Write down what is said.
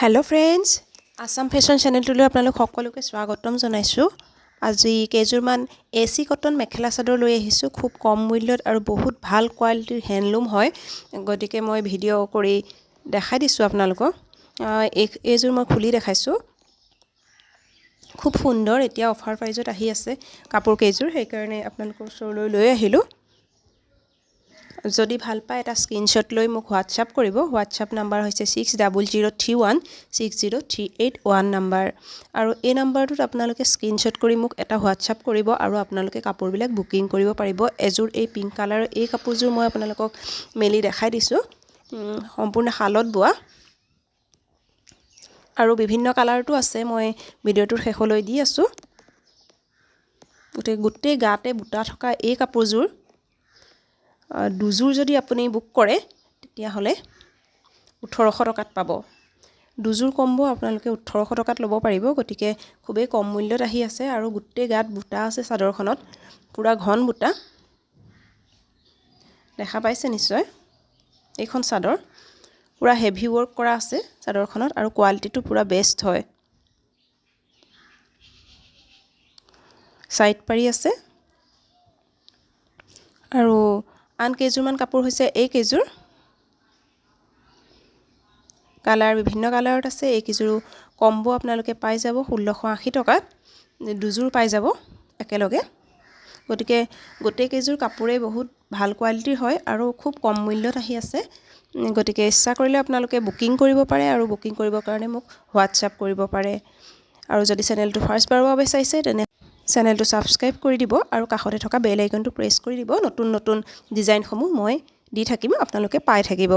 Hello friends Assam fashion चैनेलটোলৈ আপোনালোক সকলোকে স্বাগতম জনাইছো। আজি কেজুৰমান এসি কটন মেখেলা চাদৰ লৈ আহিছো খুব কম মূল্যত আৰু বহুত ভাল কোৱালিটিৰ হ্যান্ডলুম হয় গতিকে মই ভিডিও কৰি দেখাই দিছো আপোনালোকক। এইজোৰ মই খুলি দেখাইছো খুব সুন্দৰ এতিয়া অফাৰ প্ৰাইজত আহি আছে কাপোৰ কেজুৰ সেই কাৰণে আপোনালোকৰ ওচৰলৈ লৈ আহিলো। যদি ভাল পায় এটা স্ক্ৰিনশ্বট লৈ মোক হোৱাটসঅ্যাপ কৰিব। হোৱাটসঅ্যাপ নাম্বাৰ হৈছে 6003160381 নাম্বাৰ আৰু এই নাম্বাৰটোত আপোনালোকে স্ক্ৰিনশ্বট কৰি মোক এটা হোৱাটসঅ্যাপ কৰিব আৰু আপোনালোকে কাপোৰবিলাক বুকিং কৰিব পাৰিব। এজোৰ এই পিংক কালাৰৰ এই কাপোৰযোৰ মই আপোনালোকক মেলি দেখাই দিছো সম্পূৰ্ণ শালত বোৱা আৰু বিভিন্ন কালাৰটো আছে মই ভিডিওটোৰ শেষলৈ দি আছো। গোটেই গাতে বুটা থকা এই কাপোৰযোৰ দুজোৰ যদি আপুনি বুক কৰে তেতিয়া হলে 1800 টকাত পাব। দুজোৰ কম্বো আপোনালোকে 1800 টকাত ল'ব পাৰিব গতিকে খুবেই কম মূল্যত আহি আছে আৰু গোটেই গাত বুটা আছে চাদৰখনত পুৰা ঘন বুটা দেখা পাইছে নিশ্চয়। এইখন চাদৰ পুৰা হেভি ওয়াৰ্ক কৰা আছে চাদৰখনত আৰু কোৱালিটিটো পুৰা বেষ্ট হয়। সাইড পাৰি আছে আৰু আন কেজুৰমান কাপোৰ হৈছে এই কেজুৰ কালাৰ বিভিন্ন কালাৰত আছে। এই কেজুৰ কম্বো আপোনালোকে পাই যাব 1680 টকাত দুজোৰ পাই যাব একেলগে গতিকে গোটেই কেজুৰ কাপোৰে বহুত ভাল কোৱালিটিৰ হয় আৰু খুব কম মূল্যত আহি আছে গতিকে ইচ্ছা কৰিলে আপোনালোকে বুকিং কৰিব পাৰে আৰু বুকিং কৰিবৰ কাৰণে মোক হোৱাটসঅ্যাপ কৰিব পাৰে আৰু যদি চেনেলটো ফাৰ্স্ট বাৰৰ বাবে চাইছে তেনে চেনেলটো সাবস্ক্ৰাইব কৰি দিব আৰু কাষতে থকা বেল আইকনটো প্ৰেছ কৰি দিব। নতুন নতুন ডিজাইনসমূহ মই দি থাকিম আপোনালোকে পাই থাকিব।